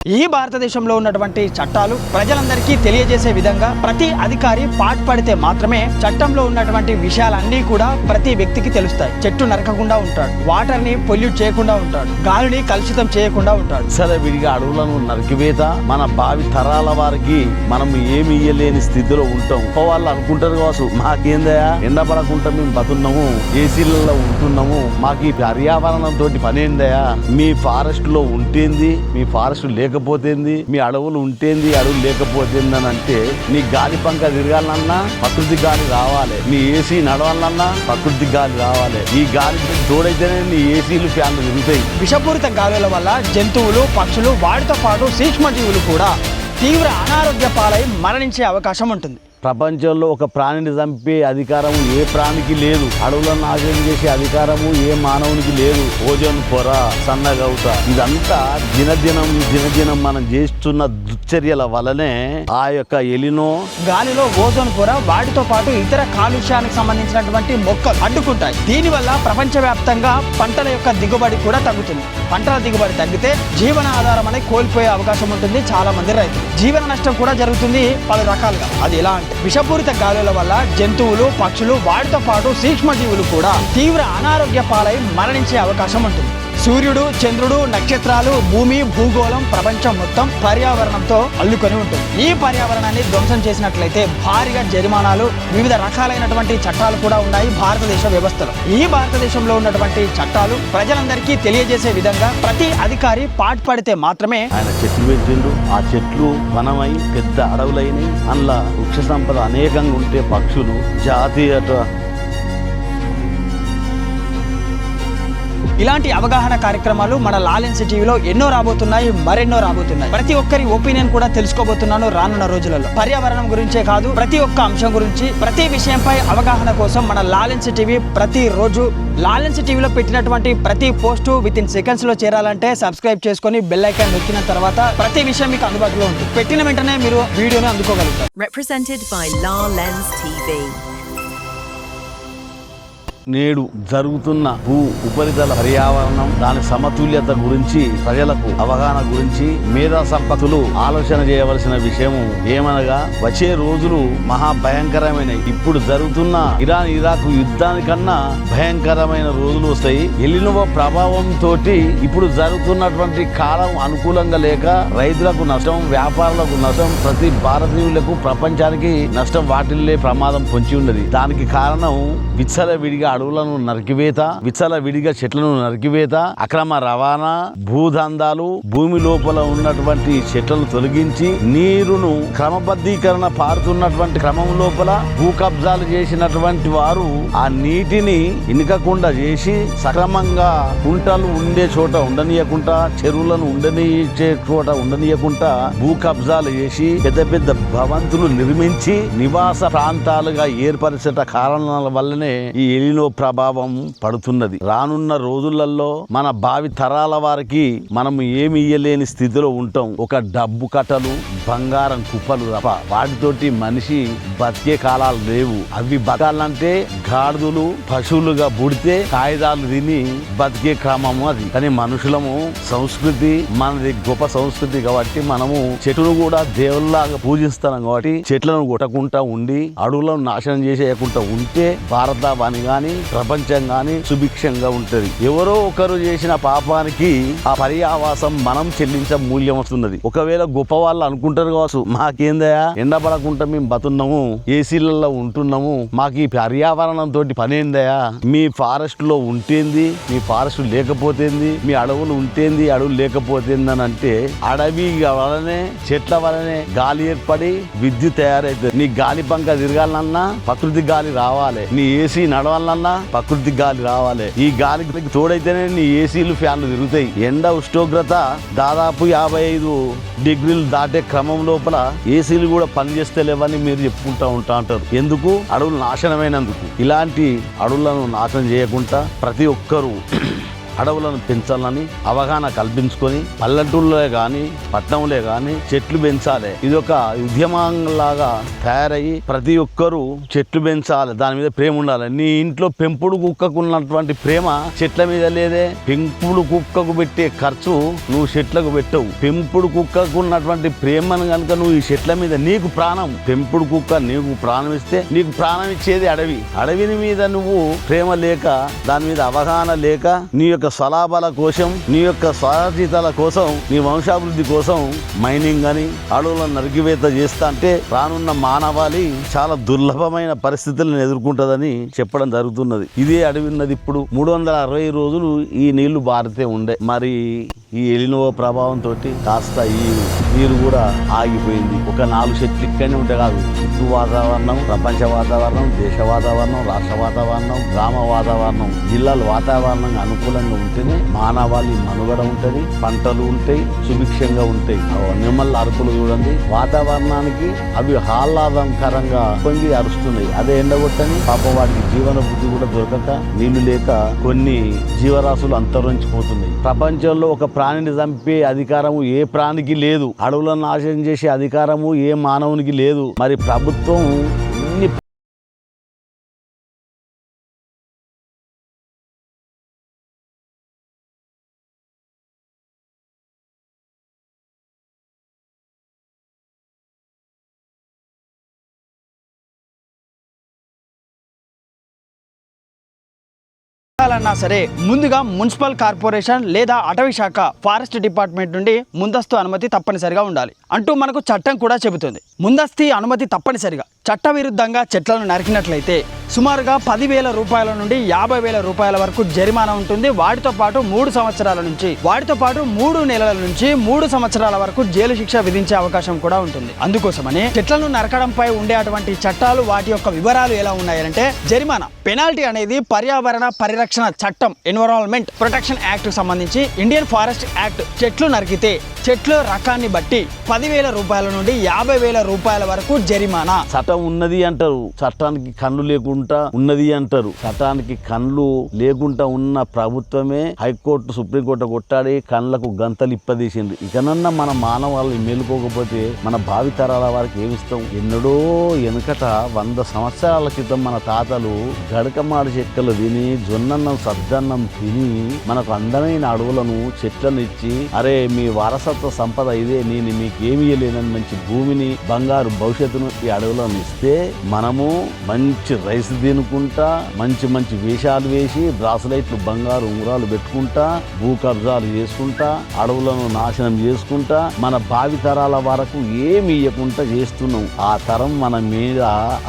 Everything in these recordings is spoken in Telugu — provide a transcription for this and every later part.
ఈ భారతదేశంలో ఉన్నటువంటి చట్టాలు ప్రజలందరికీ తెలియజేసే విధంగా ప్రతి అధికారి పాటుపడితే మాత్రమే చట్టంలో ఉన్నటువంటి విషయాలన్నీ కూడా ప్రతి వ్యక్తికి తెలుస్తాయి. చెట్టు నరకకుండా ఉంటాడు, వాటర్ ని పొల్యూట్ చేయకుండా ఉంటాడు, గాలిని కలుషితం చేయకుండా ఉంటాడు. సరే విడిగా అడవులను నరికివేత మన భావి తరాల వారికి మనం ఏమి ఇయ్యలేని స్థితిలో ఉంటాం. వాళ్ళు అనుకుంటారు కావచ్చు, మాకేందయా ఎండపడకుండా మేము బతున్నాము, ఏసీలలో ఉంటున్నాము, మాకు ఈ పర్యావరణం తోటి పనేందయా, మీ ఫారెస్ట్ లో ఉంటేంది, మీ ఫారెస్ట్ లేకపోతేంది, మీ అడవులు ఉంటేంది, అడవులు లేకపోతేంది అని అంటే నీ గాలి పంక తిరగాలన్నా ప్రకృతి గాలి రావాలి, నీ ఏసీ నడవాలన్నా ప్రకృతి గాలి రావాలి. ఈ గాలి తోడైతేనే నీ ఏసీలు ఫ్యాన్లు తిరుగుతాయి. విషపూరిత గాలుల వల్ల జంతువులు, పక్షులు, వాటితో పాటు సూక్ష్మజీవులు కూడా తీవ్ర అనారోగ్య పాలై మరణించే అవకాశం ఉంటుంది. ప్రపంచంలో ఒక ప్రాణిని చంపే అధికారం ఏ ప్రాణికి లేదు. అడవులను నాశనం చేసే అధికారము ఏ మానవునికి లేదు. ఓజోన్ పొర, సన్నగౌత, ఇదంతా దినదినం మనం చేస్తున్న దుశ్చర్యల వలనే ఆ యొక్క ఎలినో గాలిలో ఓజోన్ పొర, వాటితో పాటు ఇతర కాలుష్యానికి సంబంధించినటువంటి మొక్కలు అడ్డుకుంటాయి. దీనివల్ల ప్రపంచవ్యాప్తంగా పంటల యొక్క దిగుబడి కూడా తగ్గుతుంది. పంటల దిగుబడి తగ్గితే జీవన ఆధారం అనేది కోల్పోయే అవకాశం ఉంటుంది. చాలా మంది రైతులు జీవన నష్టం కూడా జరుగుతుంది పలు రకాలుగా. అది ఎలా అంటే విషపూరిత గాలుల వల్ల జంతువులు, పక్షులు, వాటితో పాటు సూక్ష్మజీవులు కూడా తీవ్ర అనారోగ్య పాలై మరణించే అవకాశం ఉంటుంది. సూర్యుడు, చంద్రుడు, నక్షత్రాలు, భూమి, భూగోళం, ప్రపంచం మొత్తం పర్యావరణంతో అల్లుకొని ఉంటుంది. ఈ పర్యావరణాన్ని ధ్వంసం చేసినట్లయితే భారీగా జరిమానాలు, వివిధ రకాలైనటువంటి చట్టాలు కూడా ఉన్నాయి భారతదేశ వ్యవస్థలో. ఈ భారతదేశంలో ఉన్నటువంటి చట్టాలు ప్రజలందరికీ తెలియజేసే విధంగా ప్రతి అధికారి పాటుపడితే మాత్రమే. ఆయన చెట్లు పెంచిండు, ఆ చెట్లు వనమై పెద్ద అడవులైన అందులో వృక్ష సంపద అనేకంగా ఉంటే పక్షులు జాతీయ ఇలాంటి అవగాహన కార్యక్రమాలు మన లాలెన్స్ టీవీలో ఎన్నో రాబోతున్నాయి, మరెన్నో రాబోతున్నాయి. ప్రతి ఒక్కరి ఒపీనియన్ కూడా తెలుసుకోబోతున్నాను రానున్న రోజులలో. పర్యావరణం గురించే కాదు, ప్రతి ఒక్క అంశం గురించి, ప్రతి విషయంపై అవగాహన కోసం మన లాలెన్స్ టీవీ ప్రతిరోజు లాలెన్స్ టీవీలో పెట్టినటువంటి ప్రతి పోస్టు వితిన్ సెకండ్స్ లో చేరాలంటే సబ్స్క్రైబ్ చేసుకొని బెల్ ఐకాన్ నొక్కిన తర్వాత ప్రతి విషయం మీకు అందుబాటులో ఉంటుంది. పెట్టిన వెంటనే మీరు వీడియోని అందుకోగలుగుతారు. Represented by లాలెన్స్ టీవీ. నేడు జరుగుతున్న భూ ఉపరితల పర్యావరణం, దాని సమతుల్యత గురించి ప్రజలకు అవగాహన గురించి మేధా సంపత్తులు ఆలోచన చేయవలసిన విషయము ఏమనగా, వచ్చే రోజులు మహా భయంకరమైనవి. ఇప్పుడు జరుగుతున్న ఇరాన్ ఇరాక్ యుద్ధానికన్నా భయంకరమైన రోజులు వస్తాయి. ఎలినో ప్రభావం తోటి ఇప్పుడు జరుగుతున్నటువంటి కాలం అనుకూలంగా లేక రైతులకు నష్టం, వ్యాపారులకు నష్టం, ప్రతి భారతీయులకు, ప్రపంచానికి నష్టం వాటిల్లే ప్రమాదం పొంచి ఉన్నది. దానికి కారణం విచ్చలవిడిగా అడవులను నరికివేత, విచ్చలవిడిగా చెట్లను నరికివేత, అక్రమ రవాణా, భూదందాలు, భూమి లోపల ఉన్నటువంటి చెట్లను తొలగించి నీరును క్రమబద్ధీకరణ పారుతున్నటువంటి క్రమం లోపల భూ కబ్జాలు చేసినటువంటి వారు ఆ నీటిని ఇనకకుండా చేసి సక్రమంగా కుంటలు ఉండే చోట ఉండనీయకుండా, చెరువులను ఉండనిచ్చే చోట ఉండనీయకుండా భూ కబ్జాలు చేసి పెద్ద పెద్ద భవంతులు నిర్మించి నివాస ప్రాంతాలుగా ఏర్పరిచేట కారణాల వల్లనే ఈ ఎలినో ప్రభావం పడుతున్నది. రానున్న రోజులలో మన భావి తరాల వారికి మనం ఏమి ఇయ్యలేని స్థితిలో ఉంటాం. ఒక డబ్బు కట్టలు, బంగారం కుప్పలు తప్ప వాటితోటి మనిషి బతికే కాలాలు లేవు. అవి బతకాలంటే గాడిదలు, పశువులుగా పుడితే కాగితాలు తిని బతికే క్రమము అది. కానీ మనుషులము సంస్కృతి మనది గొప్ప సంస్కృతి కాబట్టి మనము చెట్టును కూడా దేవుళ్ళలాగా పూజిస్తాం కాబట్టి చెట్లను కొట్టకుండా ఉండి అడవులను నాశనం చేసేయకుండా ఉంటే భారతవాణి గాని ప్రపంచం గాని సుభిక్షంగా ఉంటది. ఎవరో ఒకరు చేసిన పాపానికి ఆ పర్యావాసం మనం చెల్లించే మూల్యం వస్తున్నది. ఒకవేళ గొప్ప వాళ్ళు అనుకుంటారు కావచ్చు, మాకేందయా ఎండబడకుండా మేము బతున్నాము, ఏసీలలో ఉంటున్నాము, మాకు ఈ పర్యావరణం తోటి పనేందయా, మీ ఫారెస్ట్ లో ఉంటేంది, మీ ఫారెస్ట్ లేకపోతేంది, మీ అడవులు ఉంటేంది, అడవులు లేకపోతేంది అని అంటే అడవి వలనే చెట్ల వలనే గాలి ఏర్పడి విద్యుత్ తయారైతుంది. నీ గాలి పంక తిరగాలన్నా ప్రకృతి గాలి రావాలి, నీ ఏసీ నడవాలన్నా ప్రకృతి గాలి రావాలి. ఈ గాలికి తోడైతేనే నీ ఏసీలు ఫ్యాన్లు తిరుగుతాయి. ఎండ ఉష్ణోగ్రత దాదాపు 55 డిగ్రీలు దాటే క్రమం లోపల ఏసీలు కూడా పనిచేస్తే లేవని మీరు చెప్పుకుంటా ఉంటారు. ఎందుకు? అడవులు నాశనమైనందుకు. ఇలాంటి అడవులను నాశనం చేయకుండా ప్రతి ఒక్కరూ అడవులను పెంచాలని అవగాహన కల్పించుకొని పల్లెటూళ్ళే గాని పట్టణంలే గాని చెట్లు పెంచాలి. ఇది ఒక ఉద్యమంలాగా తయారయ్యి ప్రతి ఒక్కరూ చెట్లు పెంచాలి, దాని మీద ప్రేమ ఉండాలి. నీ ఇంట్లో పెంపుడు కుక్కకు ఉన్నటువంటి ప్రేమ చెట్ల మీద లేదే. పెంపుడు కుక్కకు పెట్టే ఖర్చు నువ్వు చెట్లకు పెట్టవు. పెంపుడు కుక్కకు ఉన్నటువంటి ప్రేమను కనుక నువ్వు ఈ చెట్ల మీద, నీకు ప్రాణం, పెంపుడు కుక్క నీకు ప్రాణం ఇస్తే నీకు ప్రాణం ఇచ్చేది అడవి. అడవిని మీద నువ్వు ప్రేమ లేక, దాని మీద అవగాహన లేక, నీ యొక్క స్వలాభాల కోసం, నీ యొక్క స్వార్థితాల కోసం, నీ వంశాభివృద్ధి కోసం మైనింగ్ అని అడవులను నరికివేత చేస్తా అంటే రానున్న మానవాళి చాలా దుర్లభమైన పరిస్థితులను ఎదుర్కొంటుందని చెప్పడం జరుగుతున్నది. ఇదే అడవి ఉన్నది. ఇప్పుడు 360 రోజులు ఈ నీళ్లు బారితే ఉండే. మరి ఈ ఎలినో ప్రభావంతో కాస్త ఈ నీరు కూడా ఆగిపోయింది. ఒక 4 చెట్లు ఇక్కడనే ఉంటే కాదు, చుట్టూ వాతావరణం, ప్రపంచ వాతావరణం, దేశ వాతావరణం, రాష్ట్ర వాతావరణం, గ్రామ వాతావరణం, జిల్లాల వాతావరణం అనుకూలంగా ఉంటేనే మానవాళి మనుగడ ఉంటుంది, పంటలు ఉంటాయి, సుభిక్షంగా ఉంటాయి. నిమ్మల అరుపులు చూడండి, వాతావరణానికి అవి ఆహ్లాదకరంగా పొంగి అరుస్తున్నాయి. అదే ఎండగొట్టని పాపం వాటికి జీవన బుద్ధి కూడా దొరకక, నీళ్లు లేక కొన్ని జీవరాశులు అంతరించిపోతున్నాయి. ప్రపంచంలో ఒక ప్రాణిని చంపే అధికారము ఏ ప్రాణికి లేదు. అడవులను నాశనం చేసే అధికారము ఏ మానవునికి లేదు. మరి ప్రభుత్వం ఇన్ని అన్నా సరే ముందుగా మున్సిపల్ కార్పొరేషన్ లేదా అటవీ శాఖ ఫారెస్ట్ డిపార్ట్మెంట్ నుండి ముందస్తు అనుమతి తప్పనిసరిగా ఉండాలి అంటూ మనకు చట్టం కూడా చెబుతుంది. ముందస్తు అనుమతి తప్పనిసరిగా. చట్ట విరుద్ధంగా చెట్లను నరికినట్లయితే సుమారుగా 10,000 రూపాయల నుండి 50,000 రూపాయల వరకు జరిమానా ఉంటుంది. వాటితో పాటు 3 సంవత్సరాల నుంచి 3 నెలల నుంచి 3 సంవత్సరాల వరకు జైలు శిక్ష విధించే అవకాశం కూడా ఉంటుంది. అందుకోసమని చెట్లను నరకడంపై ఉండే అటువంటి చట్టాలు, వాటి యొక్క వివరాలు ఎలా ఉన్నాయంటే, జరిమానా పెనాల్టీ అనేది పర్యావరణ పరిరక్షణ చట్టం ఎన్విరాన్మెంట్ ప్రొటెక్షన్ యాక్ట్ కు సంబంధించి ఇండియన్ ఫారెస్ట్ యాక్ట్ చెట్లు నరికితే చెట్ల రకాన్ని బట్టి 10,000 రూపాయల నుండి 50,000 రూపాయల వరకు జరిమానా. చట్టం ఉన్నది అంటారు, చట్టానికి కళ్ళు లేకుండా ఉన్నది అంటారు. చట్టానికి కళ్ళు లేకుండా ఉన్న ప్రభుత్వమే హైకోర్టు, సుప్రీంకోర్టు కొట్టాడి కళ్ళకు గంతలు ఇప్పదీసింది. ఇకనన్నా మన మానవాళ్ళు మేలుకోకపోతే మన భావితరాల వారికి ఏమిస్తాం? ఎన్నడో వెనుకట 100 సంవత్సరాల క్రితం మన తాతలు గడకమాడి చెక్కలు తిని, జొన్నన్నం సద్దన్నం తిని మనకు అందమైన అడవులను, చెట్లను ఇచ్చి, అరే మీ వారసత్వ సంపద ఇదే, నేను మీకు ఏమి ఇయ్యలేనని మంచి భూమిని, బంగారు భవిష్యత్తును ఈ అడవులను ఇస్తే మనము మంచి రైస్ తినుకుంటా, మంచి మంచి వేషాలు వేసి, బ్రాస్లైట్లు, బంగారు ఉంగరాలు పెట్టుకుంటా, భూ కబ్జాలు చేసుకుంటా, అడవులను నాశనం చేసుకుంటా, మన భావితరాల వరకు ఏమి ఇయ్యకుండా చేస్తున్నాం. ఆ తరం మన మీద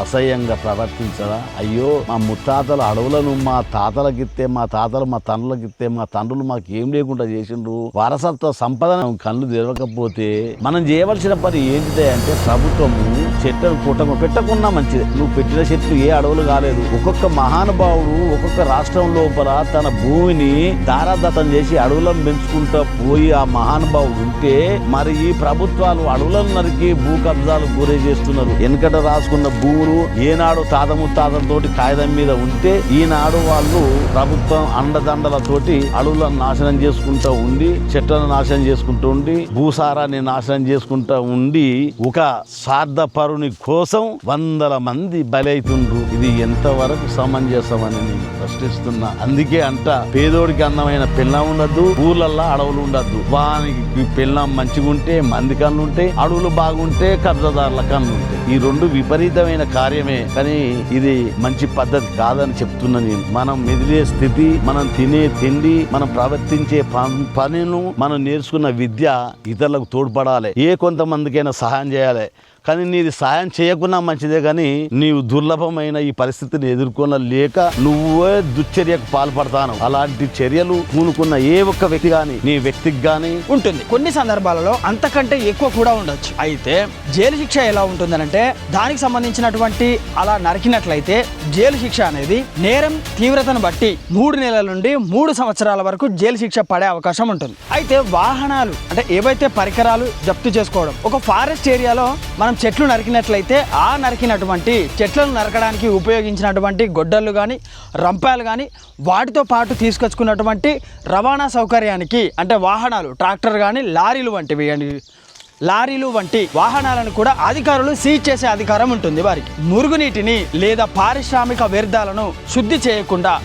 అసహ్యంగా ప్రవర్తించరా? అయ్యో మా ముత్తాతల అడవులను మా తాతలకిస్తే, మా తాతలు మా తండ్రులకిస్తే, మా తండ్రులు మాకు ఏం లేకుండా చేసిండ్రు. వారసత్వ సంపదను కళ్ళు తెరవకపోతే మనం చేయవలసిన పని ఏంటిదే అంటే, ప్రభుత్వము చెట్లను పెట్టకున్నా మంచిది. నువ్వు పెట్టిన చెట్లు ఏ అడవులు కాలేదు. ఒక్కొక్క మహానుభావుడు ఒక్కొక్క రాష్ట్రం లోపల తన భూమిని దారాదత్తం చేసి అడవులను పెంచుకుంటూ పోయి ఆ మహానుభావుడు ఉంటే, మరి ఈ ప్రభుత్వాలు అడవులను నరికి భూ కబ్జాలు గురే చేస్తున్నారు. వెనకట రాసుకున్న భూములు ఏనాడు తాత ముత్తాతలతోటి కాగితం మీద ఉంటే, ఈనాడు వాళ్ళు ప్రభుత్వం అండదండలతోటి అడవులను నాశనం చేసుకుంటూ ఉండి, చెట్లను నాశనం చేసుకుంటూ ఉండి, భూసారాన్ని నాశనం చేసుకుంటూ ఉండి, ఒక స్వార్థపరుని కోసం 100 మంది బలైతుండ్రు. ఇది ఎంతవరకు సమంజసమని నేను ప్రశ్నిస్తున్నా. అందుకే అంట, పేదోడికి అందమైన పెళ్ళం ఉండద్దు, ఊర్లల్లో అడవులు ఉండద్దు. వానికి పెళ్ళం మంచిగా ఉంటే మంది కన్ను ఉంటాయి, అడవులు బాగుంటే కబ్జాదారుల కన్ను ఉంటాయి. ఈ 2 విపరీతమైన కార్యమే. కానీ ఇది మంచి పద్ధతి కాదని చెప్తున్నా నేను. మనం మెదిలే స్థితి, మనం తినే తిండి, మనం ప్రవర్తించే పనిను, మనం నేర్చుకున్న విద్య ఇతరులకు తోడ్పడాలి. కొంతమందికైనా సహాయం చేయాలి. కానీ నీది సాయం చేయకున్నా మంచిదే, కానీ నీవు దుర్లభమైన ఈ పరిస్థితిని ఎదుర్కొనలేక నువ్వే దుశ్చర్యకు పాల్పడతాను. అలాంటి చర్యలు పూనుకున్న ఏ ఒక్క వ్యక్తి గాని, నీ వ్యక్తికి గాని ఉంటుంది. కొన్ని సందర్భాలలో అంతకంటే ఎక్కువ కూడా ఉండొచ్చు. అయితే జైలు శిక్ష ఎలా ఉంటుందనంటే, దానికి సంబంధించినటువంటి అలా నరికినట్లయితే జైలు శిక్ష అనేది నేరం తీవ్రతను బట్టి 3 నెలల నుండి 3 సంవత్సరాల వరకు జైలు శిక్ష పడే అవకాశం ఉంటుంది. అయితే వాహనాలు అంటే ఏవైతే పరికరాలు జప్తు చేసుకోవడం, ఒక ఫారెస్ట్ ఏరియాలో మనం మనం చెట్లు నరికినట్లయితే ఆ నరికినటువంటి చెట్లను నరకడానికి ఉపయోగించినటువంటి గొడ్డళ్ళు కానీ రంపాలు కానీ వాటితో పాటు తీసుకొచ్చుకున్నటువంటి రవాణా సౌకర్యానికి అంటే వాహనాలు ట్రాక్టర్ కానీ లారీలు వంటి వాహనాలను కూడా అధికారులు సీజ్ చేసే అధికారం ఉంటుంది వారికి. మురుగునీటిని లేదా పారిశ్రామిక వ్యర్థాలను శుద్ధి చేయకుండా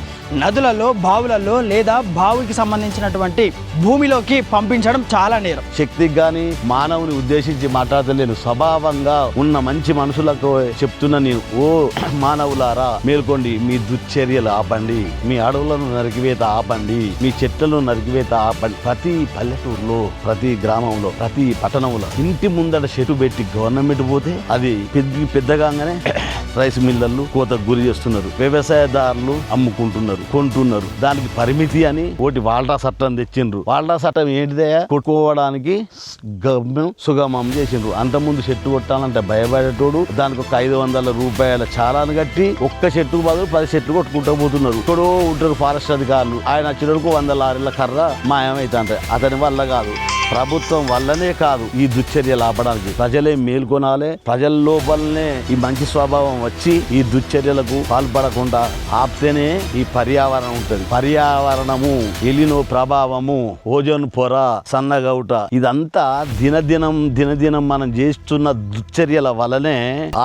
నదులలో బావులలో లేదా బావికి సంబంధించినటువంటి భూమిలోకి పంపించడం చాలా నేరం. శక్తికి గాని మానవుని ఉద్దేశించి మాట్లాడలేను, స్వభావంగా ఉన్న మంచి మనుషులకు చెప్తున్నా నేను, ఓ మానవులారా మేల్కోండి, మీ దుశ్చర్యలు ఆపండి, మీ అడవులను నరికివేత ఆపండి, మీ చెట్లను నరికివేత ఆపండి. ప్రతి పల్లెటూరులో, ప్రతి గ్రామంలో, ప్రతి పట్టణంలో ఇంటి ముందట చెట్టు పెట్టి గవర్నమెంట్ పోతే అది పెద్దగానే రైస్ మిల్లర్లు కోతకు గురి చేస్తున్నారు, వ్యవసాయదారులు అమ్ముకుంటున్నారు, కొంటున్నారు. దానికి పరిమితి అని ఒకటి వాల్టా చట్టం తెచ్చిండ్రు. వాల్టా చట్టం ఏంటిదే, కొట్టుకోవడానికి గమ్యం సుగమం చేసిండ్రు. అంతకుముందు చెట్టు కొట్టాలంటే భయపడేటోడు దానికి ఒక 500 రూపాయల చాలాను కట్టి ఒక్క చెట్టుకు బదులు 10 చెట్లు కొట్టుకుంటూ పోతున్నారు. ఇక్కడో ఉంటారు ఫారెస్ట్ అధికారులు, ఆయన వచ్చినకు 100 లారీల కర్ర మాయమైతే అతని వల్ల కాదు, ప్రభుత్వం వల్లనే కాదు. ఈ దుశ్చర్యలు ఆపడానికి ప్రజలే మేల్కొనాలి. ప్రజల లోపలనే ఈ మంచి స్వభావం వచ్చి ఈ దుశ్చర్యలకు పాల్పడకుండా ఆపితేనే ఈ పర్యావరణం ఉంటుంది. పర్యావరణము, ఎలినో ప్రభావము, ఓజోన్ పొర సన్నగౌట, ఇదంతా దినదినం మనం చేస్తున్న దుశ్చర్యల వల్లనే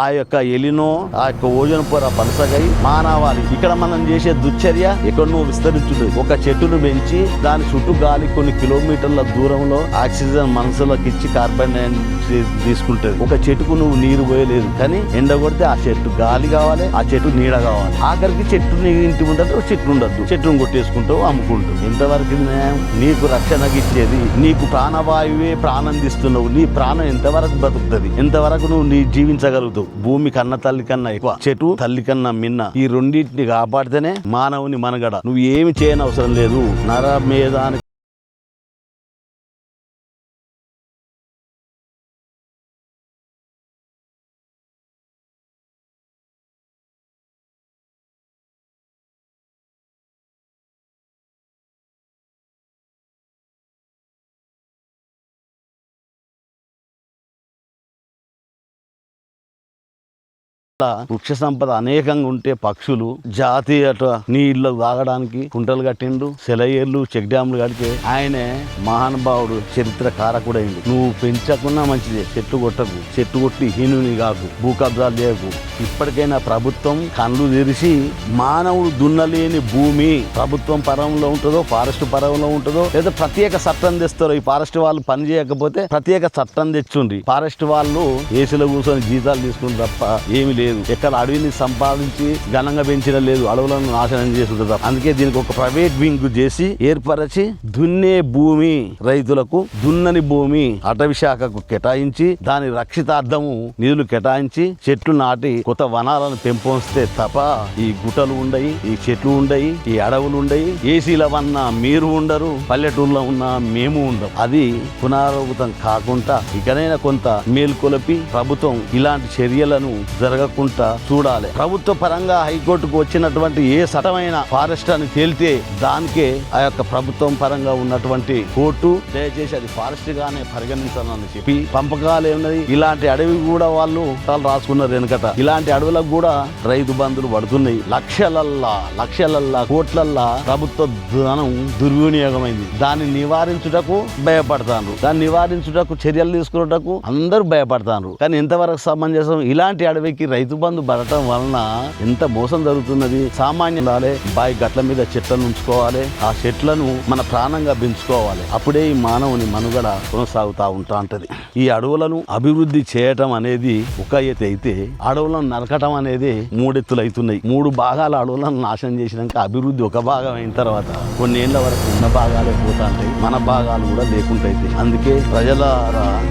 ఆ యొక్క ఎలినో, ఆ యొక్క ఓజోన్ పొర పలసగై మానవాళి ఇక్కడ మనం చేసే దుశ్చర్య ఎక్కడనో విస్తరించుంటుంది. ఒక చెట్టును పెంచి దాని చుట్టూ గాలి కొన్ని కిలోమీటర్ల దూరంలో ఆక్సిజన్ మనసులోకి ఇచ్చి కార్బన్ డైఆక్సైడ్ తీసుకుంటుంది. ఒక చెట్టుకు నువ్వు నీరు పోయలేదు, కానీ ఎండ కొడితే ఆ చెట్టు గాలి కావాలి, ఆ చెట్టు నీడ కావాలి. ఆఖరికి చెట్టు నీ ఇంటి ముందట చెట్టు ఉండద్దు, చెట్టును కొట్టేసుకుంటావు, అమ్ముకుంటావు. ఎంతవరకు న్యాయం? నీకు రక్షణకి ఇచ్చేది, నీకు ప్రాణవాయువే ప్రాణందిస్తున్నావు, నీ ప్రాణం ఎంతవరకు బతుకుతుంది, ఎంతవరకు నువ్వు నీ జీవించగలుగుతావు? భూమి కన్న తల్లి కన్నా ఎక్కువ, చెట్టు తల్లి కన్నా మిన్న. ఈ రెండింటిని కాపాడితేనే మానవుని మనగడ. నువ్వు ఏమి చేయని అవసరం లేదు. నరమేధానికి వృక్ష సంపద అనేకంగా ఉంటే పక్షులు జాతి అటు నీళ్లు తాగడానికి కుంటలు కట్టిండు, సెలయేర్లు, చెక్ డ్యాములు కడితే ఆయనే మహానుభావుడు, చరిత్ర కారకుడైండు. నువ్వు పెంచకున్నా మంచిదే, చెట్టు కొట్టకు, చెట్టు కొట్టి హీనుని కాకు, భూ కబ్జాలు చేయకు. ఇప్పటికైనా ప్రభుత్వం కళ్ళు తెరిచి మానవుడు దున్నలేని భూమి ప్రభుత్వం పరంలో ఉంటుందో, ఫారెస్ట్ పరంలో ఉంటుందో, లేదా ప్రత్యేక చట్టం తెస్తారో. ఈ ఫారెస్ట్ వాళ్ళు పని చేయకపోతే ప్రత్యేక చట్టం తెచ్చుండ్రి. ఫారెస్ట్ వాళ్ళు ఏసీలో కూర్చొని జీతాలు తీసుకుని తప్ప ఏమి లేదు. ఎక్కడ అడవిని సంపాదించి ఘనంగా పెంచిన లేదు, అడవులను నాశనం చేసుకుంటారు. అందుకే దీనికి ఒక ప్రైవేట్ వింగ్ చేసి ఏర్పరచి దున్నే భూమి రైతులకు, దున్నని భూమి అటవీ శాఖకు కేటాయించి దాని రక్షితార్థము నిధులు కేటాయించి చెట్లు నాటి కొత్త వనాలను పెంపొస్తే తప్ప ఈ గుట్టలు ఉండయి, ఈ చెట్లు ఉండయి, ఈ అడవులు ఉండయి. ఏసీల వన్నా మీరు ఉండరు, పల్లెటూరులో ఉన్న మేము ఉండం. అది పునరావృతం కాకుండా ఇకనైనా కొంత మేల్కొలపి ప్రభుత్వం ఇలాంటి చర్యలను జరగకుండా చూడాలి. ప్రభుత్వ పరంగా హైకోర్టుకు వచ్చినటువంటి ఏ చట్టమైన ఫారెస్ట్ అని తేలితే దానికే ఆ యొక్క ప్రభుత్వం పరంగా ఉన్నటువంటి కోర్టు దయచేసి అది ఫారెస్ట్ గానే పరిగణించాలని చెప్పి పంపకాలు ఏమున్నది. ఇలాంటి అడవి కూడా వాళ్ళు రాసుకున్నారు వెనుకట. ఇలాంటి అడవులకు కూడా రైతు బంధులు పడుతున్నాయి. లక్షలల్లా కోట్లల్లా ప్రభుత్వ ధనం దుర్వినియోగమైంది. దాన్ని నివారించుటకు భయపడతాను, దాన్ని నివారించుటకు చర్యలు తీసుకున్నటకు అందరూ భయపడతారు. కానీ ఎంతవరకు సమంజసం? ఇలాంటి అడవికి రైతు బంధు పడటం వలన ఎంత మోసం జరుగుతున్నది. సామాన్యులాలే బాయి గట్ల మీద చెట్లను ఉంచుకోవాలి, ఆ చెట్లను మన ప్రాణంగా పెంచుకోవాలి. అప్పుడే ఈ మానవుని మనుగడ కొనసాగుతూ ఉంటా ఉంటది. ఈ అడవులను అభివృద్ధి చేయటం అనేది ఒక ఎత్తు అయితే, అడవులను నరకటం అనేది 3 ఎత్తులు అవుతున్నాయి. 3 భాగాల అడవులను నాశనం చేసినాక అభివృద్ధి ఒక భాగం అయిన తర్వాత కొన్ని ఏళ్ల వరకు ఉన్న భాగాలే పోతా ఉంటాయి, మన భాగాలు కూడా లేకుండా. అందుకే ప్రజల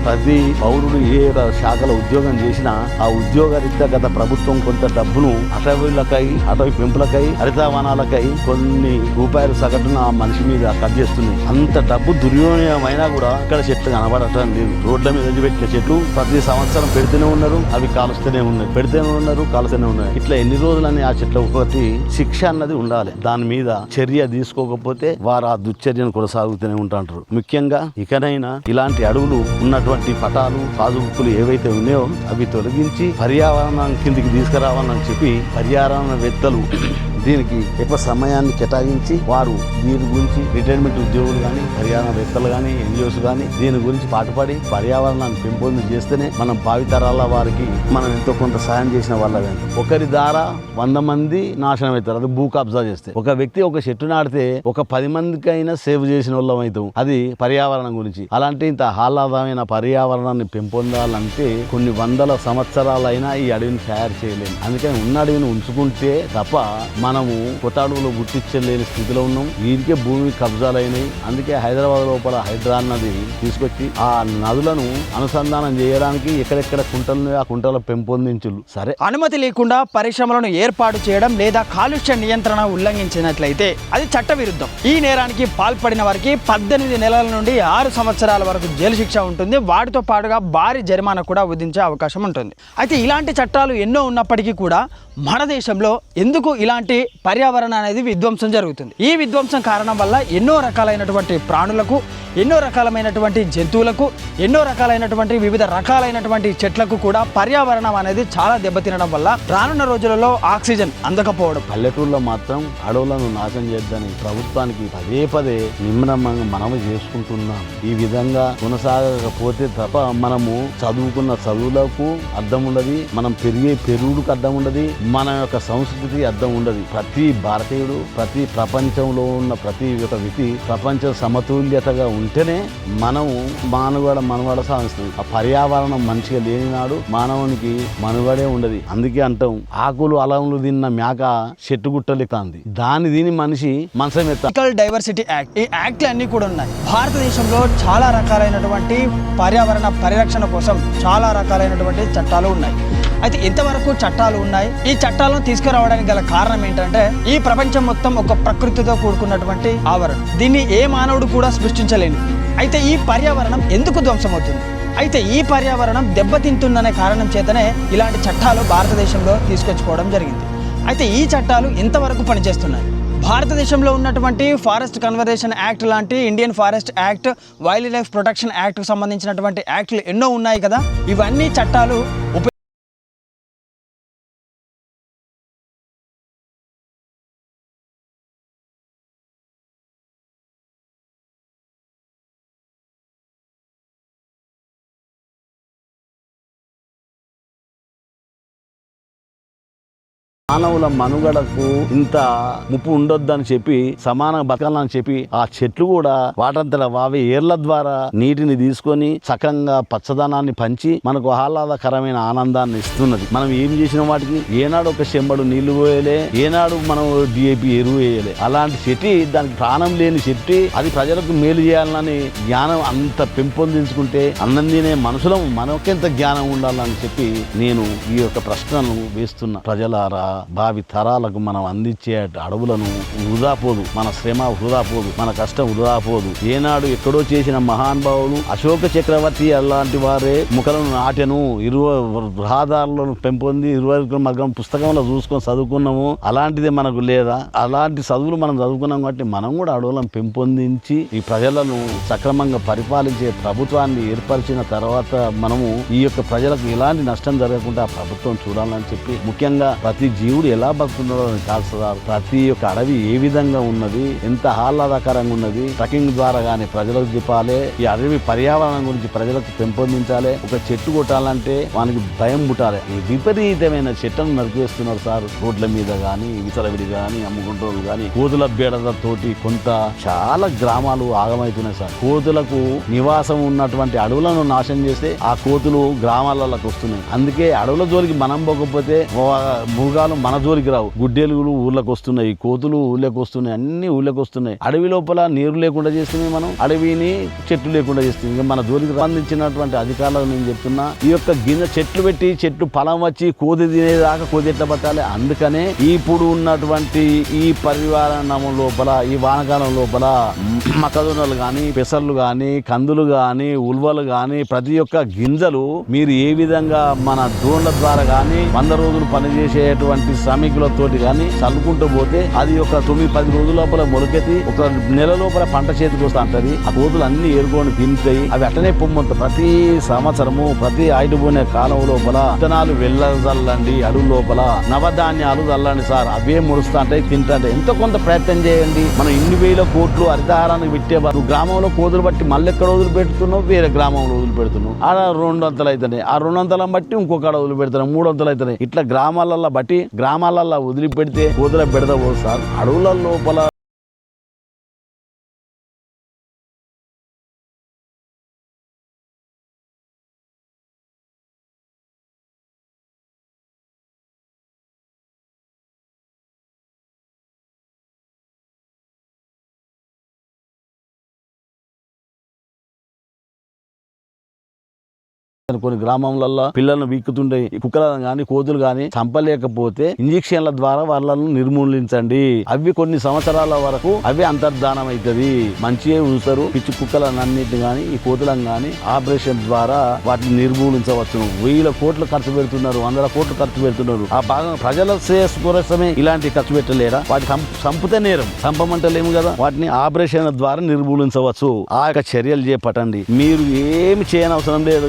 ప్రతి పౌరుడు ఏ శాఖలో ఉద్యోగం చేసినా ఆ ఉద్యోగరీత్యా గత ప్రభుత్వం కొంత డబ్బును అటవీ పెంపులకై హరితవనాలకై కొన్ని రూపాయలు సగటున ఆ మనిషి మీద కట్ చేస్తున్నాయి. అంత డబ్బు దుర్వినియోగమైనా కూడా ఇక్కడ చెట్లు కనబడటం లేదు. రోడ్ల మీద పెట్టిన చెట్లు ప్రతి సంవత్సరం పెడితేనే ఉన్నారు, అవి కాలుస్తూనే ఉన్నాయి, పెడితేనే ఉన్నారు, కాలుస్తూనే ఉన్నాయి. ఇట్లా ఎన్ని రోజులని ఆ చెట్ల ఒకటి శిక్ష అన్నది ఉండాలి. దాని మీద చర్య తీసుకోకపోతే వారు ఆ దుశ్చర్యను కొనసాగుతూనే ఉంటారు. ముఖ్యంగా ఇకనైనా ఇలాంటి అడవులు ఉన్నటువంటి పటాలు పాదుబుక్కులు ఏవైతే ఉన్నాయో అవి తొలగించి పర్యావరణం కిందికి తీసుకురావాలని చెప్పి పర్యావరణవేత్తలు దీనికి ఎక్కువ సమయాన్ని కేటాయించి వారు దీని గురించి రిటైర్మెంట్ ఉద్యోగులు కానీ పర్యావరణవేత్తలు కానీ ఎన్జిఓస్ కానీ దీని గురించి పాటుపడి పర్యావరణాన్ని పెంపొంది చేస్తేనే మనం భావితరాల వారికి మనం ఎంతో కొంత సాయం చేసిన వాళ్ళమే. ఒకరి ద్వారా 100 మంది నాశనం అవుతారు. అది భూ కబ్జా చేస్తే. ఒక వ్యక్తి ఒక చెట్టు నాటితే ఒక 10 మందికైనా సేవ్ చేసిన వాళ్ళం అవుతాం. అది పర్యావరణం గురించి. అలాంటి ఇంత ఆహ్లాదమైన పర్యావరణాన్ని పెంపొందాలంటే కొన్ని 100 సంవత్సరాలైనా ఈ అడవిని తయారు చేయలేము. అందుకని ఉన్న అడవిని ఉంచుకుంటే తప్ప మనము కొత్త అడవులు గుర్తించలేని స్థితిలో ఉన్నాం. వీరికే భూమి కబ్జాలైనాయి. అందుకే హైదరాబాద్ లోపల హైడ్రా అన్నది తీసుకొచ్చి ఆ నదులను అనుసంధానం చేయడానికి ఎక్కడెక్కడ కుంటలు ఆ కుంటల పెంపొందించులు. సరే, అనుమతి లేకుండా పరిశ్రమలను ఏర్పాటు చేయడం లేదా కాలుష్య నియంత్రణ ఉల్లంఘించినట్లయితే అది చట్ట విరుద్ధం. ఈ నేరానికి పాల్పడిన వారికి 18 నెలల నుండి 6 సంవత్సరాల వరకు జైలు శిక్ష ఉంటుంది. వాటితో పాటుగా భారీ జరిమానా కూడా విధించే అవకాశం ఉంటుంది. అయితే ఇలాంటి చట్టాలు ఎన్నో ఉన్నప్పటికీ కూడా మన దేశంలో ఎందుకు ఇలాంటి పర్యావరణం అనేది విధ్వంసం జరుగుతుంది? ఈ విధ్వంసం కారణం వల్ల ఎన్నో రకాలైనటువంటి ప్రాణులకు, ఎన్నో రకాలైనటువంటి జంతువులకు, ఎన్నో రకాలైనటువంటి వివిధ రకాలైనటువంటి చెట్లకు కూడా పర్యావరణం అనేది చాలా దెబ్బతినడం వల్ల రానున్న రోజులలో ఆక్సిజన్ అందకపోవడం. పల్లెటూరులో మాత్రం అడవులను నాశనం చేద్దని ప్రభుత్వానికి పదే నిమ్మనంగా మనము చేసుకుంటున్నాం. ఈ విధంగా కొనసాగకపోతే తప్ప మనము చదువుకున్న చదువులకు అర్థం ఉండదు, మనం పెరిగే పెరుగుడుకు అర్థం ఉండదు, మన యొక్క సంస్కృతి అర్థం ఉండదు. ప్రతి భారతీయుడు, ప్రతి ప్రపంచంలో ఉన్న ప్రతి ఒక్క వ్యక్తి ప్రపంచ సమతుల్యతగా ఉంటేనే మనము మనుగడ సాధిస్తుంది. ఆ పర్యావరణం మంచిగా లేనినాడు మానవునికి మనుగడే ఉండదు. అందుకే అంటాం, ఆకులు అలములు తిన్న మేక చెట్టు గుట్టలెక్కుతుంది, దాన్ని దీని మనిషి మనసం ఎత్త. డైవర్సిటీ యాక్ట్, ఈ యాక్ట్లు అన్ని కూడా ఉన్నాయి. భారతదేశంలో చాలా రకాలైనటువంటి పర్యావరణ పరిరక్షణ కోసం చాలా రకాలైనటువంటి చట్టాలు ఉన్నాయి. అయితే ఎంతవరకు చట్టాలు ఉన్నాయి? ఈ చట్టాలను తీసుకురావడానికి గల కారణం ఏంటంటే ఈ ప్రపంచం మొత్తం ఒక ప్రకృతితో కూడుకున్నటువంటి ఆవరణం. దీన్ని ఏ మానవుడు కూడా సృష్టించలేని. అయితే ఈ పర్యావరణం ఎందుకు ధ్వంసమవుతుంది? అయితే ఈ పర్యావరణం దెబ్బతింటుందనే కారణం చేతనే ఇలాంటి చట్టాలు భారతదేశంలో తీసుకొచ్చుకోవడం జరిగింది. అయితే ఈ చట్టాలు ఎంతవరకు పనిచేస్తున్నాయి? భారతదేశంలో ఉన్నటువంటి ఫారెస్ట్ కన్వర్జేషన్ యాక్ట్ లాంటి, Indian forest act, wildlife protection యాక్ట్కు సంబంధించినటువంటి యాక్ట్లు ఎన్నో ఉన్నాయి కదా. ఇవన్నీ చట్టాలు మానవుల మనుగడకు ఇంత ముప్పు ఉండొద్దని చెప్పి సమానంగా బతకాలని చెప్పి ఆ చెట్లు కూడా వాటంతట వావి ఏర్ల ద్వారా నీటిని తీసుకొని సకంగా పచ్చదనాన్ని పంచి మనకు ఆహ్లాదకరమైన ఆనందాన్ని ఇస్తున్నది. మనం ఏం చేసిన వాటికి ఏనాడు ఒక చెంబడు నీళ్లు పోయలే, ఏనాడు మనం DAP ఎరువు వేయలే. అలాంటి చెట్టి, దానికి ప్రాణం లేని చెట్టి, అది ప్రజలకు మేలు చేయాలని జ్ఞానం అంత పెంపొందించుకుంటే అన్నం తినే మనుషులం మనకెంత జ్ఞానం ఉండాలని చెప్పి నేను ఈ యొక్క ప్రశ్నను వేస్తున్నా. ప్రజలారా, భావి తరాలకు మనం అందించే అడవులను వృధా పోదు, మన శ్రమ వృధా పోదు, మన కష్టం వృధా పోదు. ఏనాడు ఎక్కడో చేసిన మహానుభావులు అశోక చక్రవర్తి అలాంటి వారే ముఖలను నాటెను, 20 రహదారులను పెంపొంది 20 మగ్గం పుస్తకంలో చూసుకొని చదువుకున్నాము. అలాంటిదే మనకు లేదా? అలాంటి చదువులు మనం చదువుకున్నాం కాబట్టి మనం కూడా అడవులను పెంపొందించి ఈ ప్రజలను సక్రమంగా పరిపాలించే ప్రభుత్వాన్ని ఏర్పరిచిన తర్వాత మనము ఈ యొక్క ప్రజలకు ఎలాంటి నష్టం జరగకుండా ప్రభుత్వం చూడాలని చెప్పి, ముఖ్యంగా ప్రతి జీవుడు ఎలా బతుకుతున్నాడో కాదు సార్, ప్రతి ఒక్క అడవి ఏ విధంగా ఉన్నది, ఎంత ఆహ్లాదకరంగా ఉన్నది, ట్రెక్కింగ్ ద్వారా కానీ ప్రజలకు చెప్పాలి. ఈ అడవి పర్యావరణం గురించి ప్రజలకు పెంపొందించాలి. ఒక చెట్టు కొట్టాలంటే వానికి భయం పుట్టాలి. ఈ విపరీతమైన చెట్లను నరికేస్తున్నారు సార్. రోడ్ల మీద కానీ, విసలవిడి కానీ, అమ్ముకుంటోళ్ళు కానీ, కోతుల బేడలతోటి కొంత చాలా గ్రామాలు ఆగమవుతున్నాయి సార్. కోతులకు నివాసం ఉన్నటువంటి అడవులను నాశనం చేస్తే ఆ కోతులు గ్రామాలకు వస్తున్నాయి. అందుకే అడవుల జోలికి మనం పోకపోతే మృగాలు జంతుజాలం మన జోలికి రావు. గుడ్డెలుగులు ఊర్లకు వస్తున్నాయి, కోతులు ఊళ్ళకి వస్తున్నాయి, అన్ని ఊళ్ళకి వస్తున్నాయి. అడవి లోపల నీరు లేకుండా చేస్తుంది, మనం అడవిని చెట్లు లేకుండా చేస్తుంది. ఇంకా మన జోలికి సంబంధించినటువంటి అధికారులకు నేను చెప్తున్నా, ఈ యొక్క గింజ చెట్లు పెట్టి చెట్టు ఫలం వచ్చి కోతి తినేదాకా కోతి ఎట్లా పట్టాలి. అందుకనే ఇప్పుడు ఉన్నటువంటి ఈ పరివారణం లోపల, ఈ వానకాలం లోపల మొక్కజొన్నలు గాని, పెసర్లు గాని, కందులు గాని, ఉల్వలు గాని, ప్రతి ఒక్క గింజలు మీరు ఏ విధంగా మన డ్రోన్ల ద్వారా గాని 100 రోజులు పనిచేసేటువంటి శ్రమికులతోటి గాని చల్లుకుంటూ పోతే అది ఒక 9-10 రోజుల లోపల మొలకెత్తి ఒక నెల లోపల పంట చేతికి వస్తా ఉంటది. ఆ కోతులు అన్ని ఏరుకొని తింటాయి. అవి అట్టనే పొమ్మంత ప్రతి సంవత్సరము ప్రతి ఆయుడుపోయిన కాలం లోపల విత్తనాలు వెళ్ళల్లండి, అడుగు లోపల నవధాన్యాలు చల్లండి సార్. అవే ముడుస్తా ఉంటాయి, తింటాయి. ఎంతో కొంత ప్రయత్నం చేయండి. మనం ఇన్ని వేల కోట్లు హరితహారానికి పెట్టేవారు గ్రామంలో కోతులు బట్టి మళ్ళీ ఎక్కడ వదిలి పెడుతున్నావు, వేరే గ్రామంలో వదిలి పెడుతున్నావు. ఆడ 200 అవుతున్నాయి, ఆ 200 బట్టి ఇంకొక వదిలి పెడుతున్నావు, 300 అవుతున్నాయి. ఇట్లా గ్రామాలలో బట్టి గ్రామాలలో వదిలిపెడితే కోతుల బెడద పోదు సార్. అడవుల లోపల కొన్ని గ్రామంలలో పిల్లలను వీక్కుతుండే కుక్కలను గాని కోతులు గాని చంపలేకపోతే ఇంజెక్షన్ల ద్వారా వాళ్ళను నిర్మూలించండి. అవి కొన్ని సంవత్సరాల వరకు అవి అంతర్ధానం అవుతుంది. మంచిగా ఉంచుతారు. పిచ్చి కుక్కలన్నింటిని గాని ఈ కోతులను గాని ఆపరేషన్ ద్వారా వాటిని నిర్మూలించవచ్చు. 1000 కోట్లు ఖర్చు పెడుతున్నారు, 100 కోట్లు ఖర్చు పెడుతున్నారు. ఆ భాగం ప్రజల శ్రేయస్సు కోసమే ఇలాంటి ఖర్చు పెట్టలేరా? వాటి చంపితే నేరం, చంపమంటలేము కదా. వాటిని ఆపరేషన్ ద్వారా నిర్మూలించవచ్చు. ఆ యొక్క చర్యలు చేపట్టండి. మీరు ఏమి చేయనవసరం లేదు.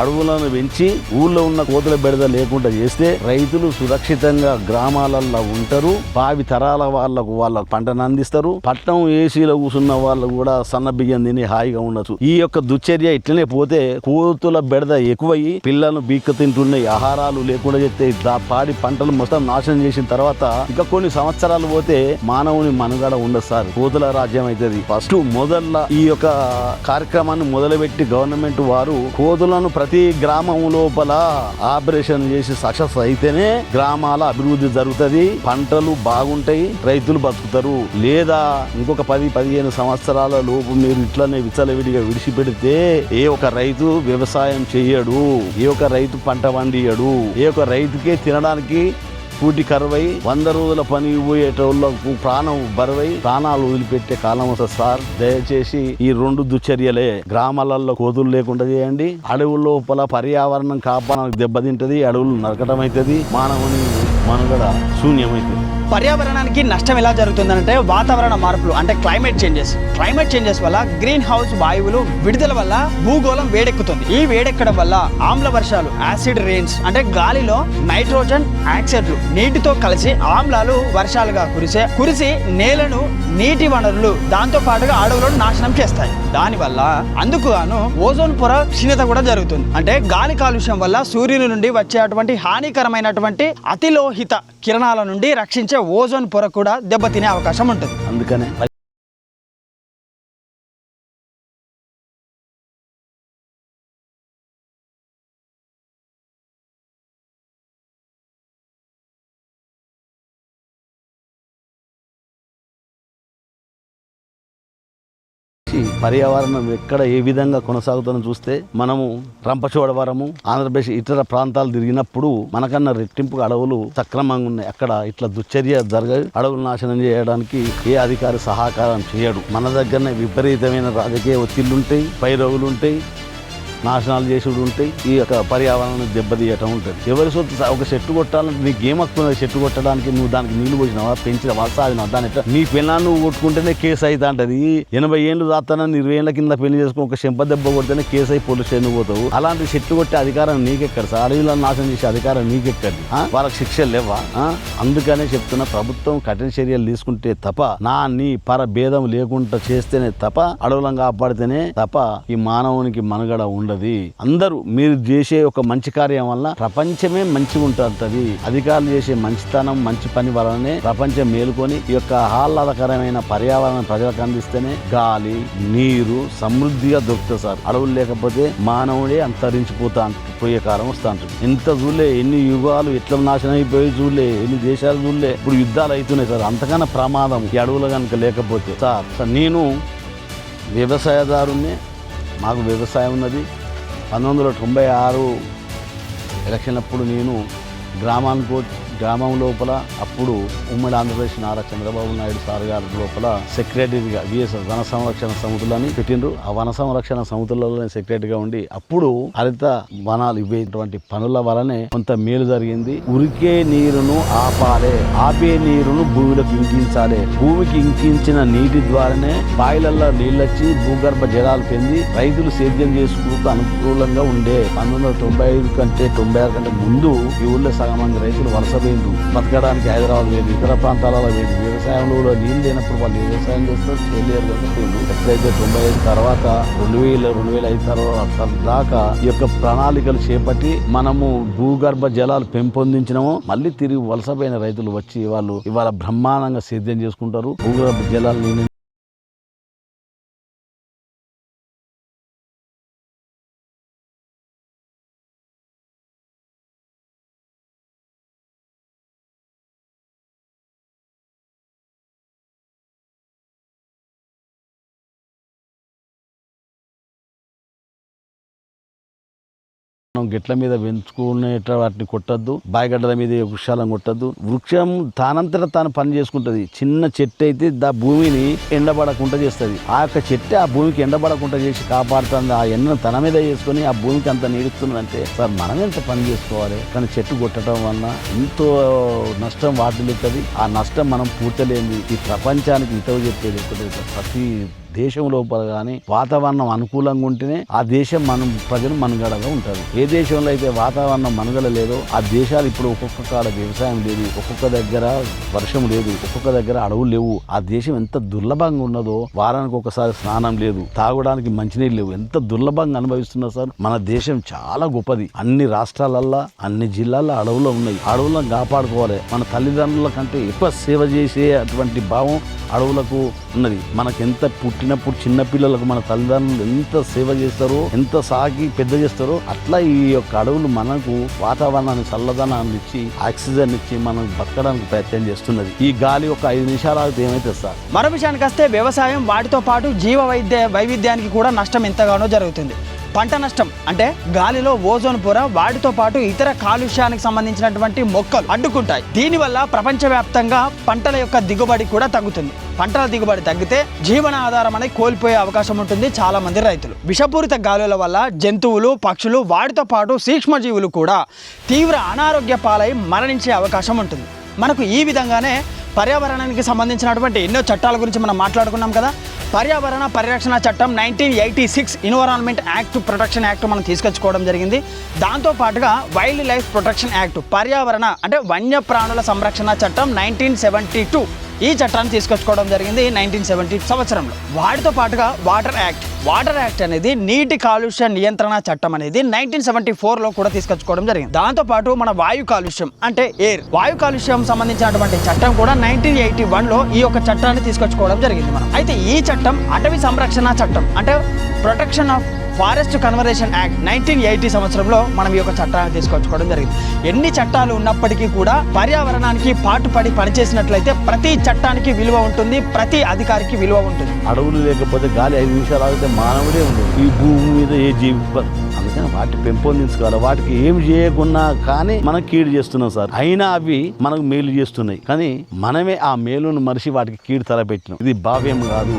అడవులను పెంచి ఊళ్ళో ఉన్న కోతుల బెడద లేకుండా చేస్తే రైతులు సురక్షితంగా గ్రామాలలో ఉంటారు. భావి తరాల వాళ్ళకు పంటను అందిస్తారు. పట్నం ఏసీలో కూర్చున్న వాళ్ళు కూడా సన్న బియ్యం తిని హాయిగా ఉండొచ్చు. ఈ యొక్క దుశ్చర్య ఇట్లనే పోతే కోతుల బెడద ఎక్కువయ్యి పిల్లలను బీక్క తింటున్నాయి. ఆహారాలు లేకుండా చేస్తే పాడి పంటలు మొత్తం నాశనం చేసిన తర్వాత ఇక కొన్ని సంవత్సరాలు పోతే మానవుని మనుగడ ఉండదు సార్. కోతుల రాజ్యం అవుతుంది. ఫస్ట్ మొదల ఈ యొక్క కార్యక్రమాన్ని మొదలుపెట్టి గవర్నమెంట్ వారు కోతులను ప్రతి గ్రామం లోపల ఆపరేషన్ చేసి సక్సెస్ అయితేనే గ్రామాల అభివృద్ధి జరుగుతుంది, పంటలు బాగుంటాయి, రైతులు బతుకుతారు. లేదా ఇంకొక 10-15 సంవత్సరాల లోపు మీరు ఇట్లనే విచ్చలవిడిగా విడిచిపెడితే ఏ ఒక రైతు వ్యవసాయం చెయ్యడు, ఏ ఒక రైతు పంట పండియడు, ఏ ఒక రైతుకే తినడానికి కూటి కరువై 100 రోజుల పని పోయేటోళ్ళకు ప్రాణం బరువై ప్రాణాలు వదిలిపెట్టే కాలం వస్తుంది సార్. దయచేసి ఈ 2 దుశ్చర్యలే. గ్రామాలలో కోతులు లేకుండా చేయండి. అడవుల లోపల పర్యావరణం కాపాడడానికి దెబ్బతింటది, అడవులు నరకటం అవుతుంది, మానవుని మనుగడ శూన్యమవుతుంది. పర్యావరణానికి నష్టం ఎలా జరుగుతుందంటే వాతావరణ మార్పులు అంటే క్లైమేట్ చేంజెస్ వల్ల గ్రీన్ హౌస్ వాయువులు విడుదల వల్ల భూగోళం వేడెక్కుతుంది. ఈ వేడెక్కడం వల్ల ఆమ్ల వర్షాలు యాసిడ్ రెయిన్స్ అంటే గాలిలో నైట్రోజన్ ఆక్సైడ్లు నీటితో కలిసి ఆమ్లాలు వర్షాలుగా కురిసి నేలను నీటి వనరులు దాంతో పాటుగా అడవులను నాశనం చేస్తాయి. దానివల్ల అందుకు గాను ఓజోన్ పొర క్షీణత కూడా జరుగుతుంది. అంటే గాలి కాలుష్యం వల్ల సూర్యుని నుండి వచ్చేటువంటి హానికరమైనటువంటి అతిలోహిత కిరణాల నుండి రక్షించే ఓజోన్ పొర కూడా దెబ్బతినే అవకాశం ఉంటుంది. అందుకనే పర్యావరణం ఎక్కడ ఏ విధంగా కొనసాగుతుందని చూస్తే మనము రంపచోడవరము ఆంధ్రప్రదేశ్ ఇతర ప్రాంతాలు తిరిగినప్పుడు మనకన్నా రెట్టింపు అడవులు సక్రమంగా ఉన్నాయి. అక్కడ ఇట్లా దుశ్చర్య జరగదు. అడవులు నాశనం చేయడానికి ఏ అధికారి సహకారం చేయడు. మన దగ్గరనే విపరీతమైన రాజకీయ ఒత్తిళ్లుంటాయి, పైరోగులు ఉంటాయి, నాశనాలు చేసుడు ఉంటాయి. ఈ యొక్క పర్యావరణాన్ని దెబ్బతీయటం ఉంటుంది. ఎవరి సొత్తు ఒక చెట్టు కొట్టాలంటే నీకు ఏమక్కున్నది? చెట్టు కొట్టడానికి నువ్వు దానికి నీళ్లు పోసినావా, పెంచినవా, సాధినావా? దాని ఎట్లా నీ పిల్లలు నువ్వు కొట్టుకుంటేనే కేసు అయితే అంటది. 80 ఏళ్ళు దాతానని 20 ఏళ్ల కింద పెళ్లి చేసుకుని ఒక చెంప దెబ్బ కొడితేనే కేసు అయి పోలీస్ స్టేషన్ పోతావు. అలాంటి చెట్టు కొట్టే అధికారం నీకెక్కడ సార్? అడవిలను నాశనం చేసే అధికారం నీకెక్కడి? వాళ్ళకి శిక్షలు లేవా? అందుకనే చెప్తున్నా, ప్రభుత్వం కఠిన చర్యలు తీసుకుంటే తప్ప నీ భేదం లేకుండా చేస్తేనే తప్ప అడవులను కాపాడితేనే తప్ప ఈ మానవునికి మనుగడ ఉండదు. ఉన్నది. అందరూ మీరు చేసే ఒక మంచి కార్యం వల్ల ప్రపంచమే మంచిగా ఉంటుంది. అధికారులు చేసే మంచితనం మంచి పని వలనే ప్రపంచం మేలుకొని ఈ యొక్క ఆహ్లాదకరమైన పర్యావరణం ప్రజలకు అందిస్తేనే గాలి నీరు సమృద్ధిగా దొరుకుతుంది సార్. అడవులు లేకపోతే మానవుడే పోయే కాలం వస్తా ఉంటుంది. ఎంత చూడలే, ఎన్ని యుగాలు ఎట్లా నాశనం అయిపోయి చూడలే, ఎన్ని దేశాలు చూడలే, ఇప్పుడు యుద్ధాలు అవుతున్నాయి సార్. అంతకన్నా ప్రమాదం ఈ అడవులు కనుక లేకపోతే సార్. నేను వ్యవసాయదారుణ్ణి, మాకు వ్యవసాయం ఉన్నది. 1996 ఎలక్షన్లప్పుడు నేను గ్రామం లోపల అప్పుడు ఉమ్మడి ఆంధ్రప్రదేశ్ నారా చంద్రబాబు నాయుడు సార్ గారి లోపల సెక్రటరీగా విఎస్ వన సంరక్షణ సమితులని పెట్టిండ్రు. ఆ వన సంరక్షణ సమితులలో సెక్రటరీగా ఉండి అప్పుడు హరిత వనాలు ఇవేటువంటి పనుల వలనే కొంత మేలు జరిగింది. ఉరికే నీరును ఆపే నీరును భూమిలోకి ఇంకించాలి. భూమికి ఇంకించిన నీటి ద్వారానే బాయిలల్లో నీళ్ళొచ్చి భూగర్భ జలాలు పెంది రైతులు సేద్యం చేసుకుంటూ అనుకూలంగా ఉండే. 1995 కంటే 96 కంటే ముందు ఈ ఊళ్ళో సగం మంది రైతులు వలస బతకడానికి హైదరాబాద్ లేదు, ఇతర ప్రాంతాలలో లేదు. వ్యవసాయంలో నీళ్ళు లేనప్పుడు వాళ్ళు వ్యవసాయం చేస్తారు, చేయలేరు కాబట్టి ఎప్పుడైతే 95 తర్వాత 2005 తర్వాత దాకా ఈ యొక్క ప్రణాళికలు చేపట్టి మనము భూగర్భ జలాలు పెంపొందించినామో మళ్ళీ తిరిగి వలసపోయిన రైతులు వచ్చి వాళ్ళు ఇవాళ బ్రహ్మాండంగా సేద్యం చేసుకుంటారు. భూగర్భ జలాలు గిట్ల మీద పెంచుకునేట వాటిని కొట్టద్దు, బాయిగడ్డల మీద వృక్షాలను కొట్టద్దు. వృక్షం తానంతటా తాను పని చేసుకుంటది. చిన్న చెట్టు అయితే భూమిని ఎండబడకుండా చేస్తుంది. ఆ యొక్క చెట్టు ఆ భూమికి ఎండబడకుండా చేసి కాపాడుతుంది. ఆ ఎండను తన మీద చేసుకుని ఆ భూమికి అంత నీడుస్తుందంటే సార్ మనం ఎంత పని చేసుకోవాలి. కానీ చెట్టు కొట్టడం వలన ఎంతో నష్టం వాటిల్లుతుంది. ఆ నష్టం మనం పూర్తలేంది. ఈ ప్రపంచానికి ఇతవు చెప్పేది ప్రతి దేశం లోపల కానీ వాతావరణం అనుకూలంగా ఉంటేనే ఆ దేశం ప్రజలు మనుగడగా ఉంటారు. ఏ దేశంలో అయితే వాతావరణం మనుగడ లేదో ఆ దేశాలు ఇప్పుడు ఒక్కొక్క కాడ వ్యవసాయం లేదు, ఒక్కొక్క దగ్గర వర్షం లేదు, ఒక్కొక్క దగ్గర అడవులు లేవు. ఆ దేశం ఎంత దుర్లభంగా ఉన్నదో, వారానికి ఒకసారి స్నానం లేదు, తాగడానికి మంచినీళ్ళు లేవు, ఎంత దుర్లభంగా అనుభవిస్తున్నా సార్. మన దేశం చాలా గొప్పది. అన్ని రాష్ట్రాలల్లో అన్ని జిల్లాల్లో అడవులు ఉన్నాయి. అడవులను కాపాడుకోవాలి. మన తల్లిదండ్రుల కంటే ఎక్కువ సేవ చేసే అటువంటి భావం అడవులకు ఉన్నది. మనకెంత పుట్టినప్పుడు చిన్న పిల్లలకు మన తల్లిదండ్రులు ఎంత సేవ చేస్తారో, ఎంత సాకి పెద్ద చేస్తారో అట్లా ఈ యొక్క అడవులు మనకు వాతావరణాన్ని చల్లదనాన్ని ఇచ్చి ఆక్సిజన్ ఇచ్చి మనం బతకడానికి ప్రయత్నం చేస్తున్నది. ఈ గాలి ఒక 5 నిమిషాలు ఆగితే ఏమైతే సార్. మరో విషయానికి వస్తే వ్యవసాయం వాటితో పాటు జీవ వైవిధ్యానికి కూడా నష్టం ఎంతగానో జరుగుతుంది. పంట నష్టం అంటే గాలిలో ఓజోన్ పొర వాటితో పాటు ఇతర కాలుష్యానికి సంబంధించినటువంటి మొక్కలు అడ్డుకుంటాయి. దీనివల్ల ప్రపంచవ్యాప్తంగా పంటల యొక్క దిగుబడి కూడా తగ్గుతుంది. పంటల దిగుబడి తగ్గితే జీవన ఆధారం అనేది కోల్పోయే అవకాశం ఉంటుంది చాలా మంది రైతులు. విషపూరిత గాలుల వల్ల జంతువులు పక్షులు వాటితో పాటు సూక్ష్మజీవులు కూడా తీవ్ర అనారోగ్య పాలై మరణించే అవకాశం ఉంటుంది. మనకు ఈ విధంగానే పర్యావరణానికి సంబంధించినటువంటి ఎన్నో చట్టాల గురించి మనం మాట్లాడుకున్నాం కదా. పర్యావరణ పరిరక్షణ చట్టం 1986 ఎన్విరాన్మెంట్ యాక్ట్ ప్రొటెక్షన్ యాక్ట్ మనం తీసుకొచ్చుకోవడం జరిగింది. దాంతోపాటుగా వైల్డ్ లైఫ్ ప్రొటెక్షన్ యాక్ట్ వన్య వన్యప్రాణుల సంరక్షణ చట్టం 1972 ఈ చట్టాన్ని తీసుకొచ్చుకోవడం జరిగింది 1970 సంవత్సరంలో. వాటితో పాటుగా వాటర్ యాక్ట్ అనేది నీటి కాలుష్య నియంత్రణ చట్టం అనేది 1974లో కూడా తీసుకొచ్చుకోవడం జరిగింది. దాంతోపాటు మన వాయు కాలుష్యం అంటే వాయు కాలుష్యం సంబంధించినటువంటి చట్టం కూడా 1981లో ఈ యొక్క చట్టాన్ని తీసుకొచ్చుకోవడం జరిగింది మనం. అయితే ఈ చట్టం అటవీ సంరక్షణ చట్టం అంటే protection of forest conversation act 1980 సంవత్సరంలో మనం ఈ యొక్క చట్టాన్ని తీసుకొచ్చుకోవడం జరిగింది. ఎన్ని చట్టాలు ఉన్నప్పటికీ కూడా పర్యావరణానికి పాటుపడి పనిచేసినట్లయితే ప్రతి చట్టానికి విలువ ఉంటుంది, ప్రతి అధికారికి విలువ ఉంటుంది. అడవులు లేకపోతే గాలి 5 నిమిషాలు ఆగితే మానవుడే ఉండదు. ఈ భూమి మీద ఏ జీవి అందుకని వాటిని పెంపొందించుకోవాలి. వాటికి ఏం చేయకున్నా కానీ మనం కీడు చేస్తున్నాం సార్. అయినా అవి మనకు మేలు చేస్తున్నాయి, కానీ మనమే ఆ మేలును మరిచి వాటికి కీడు తలపెట్టినాం. ఇది భావ్యం కాదు.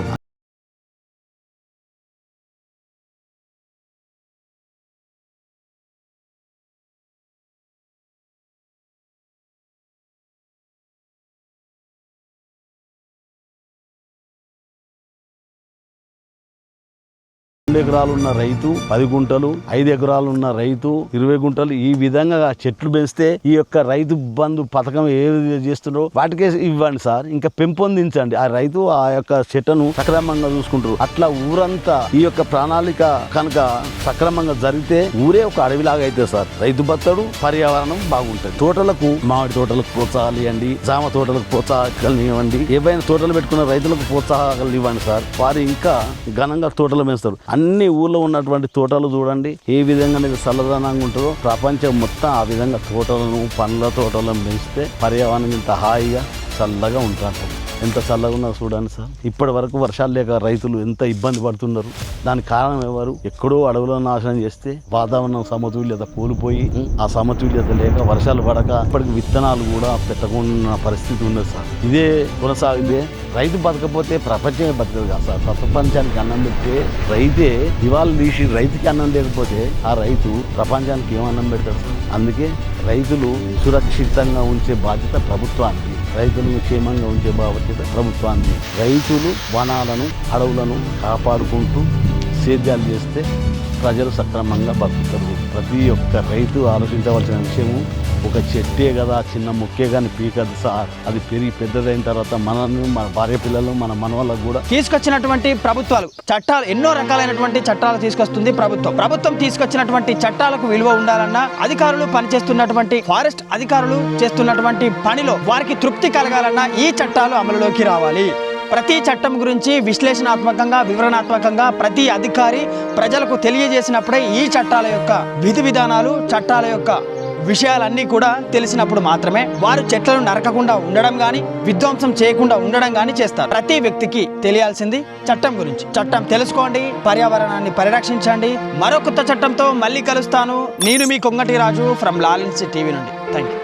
2 ఎకరాలు ఉన్న రైతు 10 గుంటలు, 5 ఎకరాలు ఉన్న రైతు 20 గుంటలు, ఈ విధంగా చెట్లు పెంచితే ఈ యొక్క రైతు బంధు పథకం ఏది చేస్తుండో వాటికే ఇవ్వండి సార్. ఇంకా పెంపొందించండి. ఆ రైతు ఆ యొక్క చెట్టును సక్రమంగా చూసుకుంటారు. అట్లా ఊరంతా ఈ యొక్క ప్రణాళిక కనుక సక్రమంగా జరిగితే ఊరే ఒక అడవిలాగా అయితే సార్. రైతు బతడు, పర్యావరణం బాగుంటుంది. తోటలకు, మామిడి తోటలకు ప్రోత్సాహాలు ఇవ్వండి, జామ తోటలకు ప్రోత్సాహాలు ఇవ్వండి, ఏవైనా తోటలు పెట్టుకున్న రైతులకు ప్రోత్సాహాలు ఇవ్వండి సార్. వారు ఇంకా ఘనంగా తోటలు పెంచుతారు. అన్ని ఊర్లో ఉన్నటువంటి తోటలు చూడండి ఏ విధంగా చల్లదనంగా ఉంటుందో. ప్రపంచం మొత్తం ఆ విధంగా తోటలను, పండ్ల తోటలను పెంచితే పర్యావరణం ఇంత హాయిగా చల్లగా ఉంటారు. ఎంత చల్లగా ఉన్నారు చూడండి సార్. ఇప్పటి వరకు వర్షాలు లేక రైతులు ఎంత ఇబ్బంది పడుతున్నారు. దానికి కారణం ఎవరు? ఎక్కడో అడవులను నాశనం చేస్తే వాతావరణం సమతుల్యత కోల్పోయి, ఆ సమతుల్యత లేక వర్షాలు పడక ఇప్పటికి విత్తనాలు కూడా పెట్టకుండా పరిస్థితి ఉన్నది సార్. ఇదే కొనసాగితే రైతు బతకపోతే ప్రపంచమే బతకదు కదా సార్. ప్రపంచానికి అన్నం పెట్టే రైతే ఇవాళ తీసి రైతుకి అన్నం లేకపోతే ఆ రైతు ప్రపంచానికి ఏం అన్నం పెడతారు సార్. అందుకే రైతులు సురక్షితంగా ఉంచే బాధ్యత ప్రభుత్వానికి, రైతులను క్షేమంగా ఉంచే బాధ్యత ప్రభుత్వానికి. రైతులు వనాలను, అడవులను కాపాడుకుంటూ సేద్యాలు చేస్తే ప్రజలు సక్రమంగా బతుకుతారు. ప్రతి ఒక్క రైతు ఆలోచించవలసిన విషయము, ఒక చెట్టే కదా, చిన్న మొక్కే కానీ పీకదు సార్. అది పెరిగి పెద్దదైన తర్వాత మనల్ని, మన భార్య పిల్లలు, మన మనవాళ్ళకు కూడా తీసుకొచ్చినటువంటి ప్రభుత్వాలు చట్టాలు, ఎన్నో రకాలైనటువంటి చట్టాలు తీసుకొస్తుంది ప్రభుత్వం తీసుకొచ్చినటువంటి చట్టాలకు విలువ ఉండాలన్నా, అధికారులు పనిచేస్తున్నటువంటి ఫారెస్ట్ అధికారులు చేస్తున్నటువంటి పనిలో వారికి తృప్తి కలగాలన్నా ఈ చట్టాలు అమలులోకి రావాలి. ప్రతి చట్టం గురించి విశ్లేషణాత్మకంగా, వివరణాత్మకంగా ప్రతి అధికారి ప్రజలకు తెలియజేసినప్పుడే ఈ చట్టాల యొక్క విధి విధానాలు, చట్టాల యొక్క విషయాలన్నీ కూడా తెలిసినప్పుడు మాత్రమే వారు చెట్లను నరకకుండా ఉండడం కానీ, విధ్వంసం చేయకుండా ఉండడం కానీ చేస్తారు. ప్రతి వ్యక్తికి తెలియాల్సింది చట్టం గురించి. చట్టం తెలుసుకోండి, పర్యావరణాన్ని పరిరక్షించండి. మరో కొత్త చట్టంతో మళ్ళీ కలుస్తాను. నేను మీ కొంగటి రాజు ఫ్రమ్ లాలెన్స్ టీవీ నుండి. Thank you.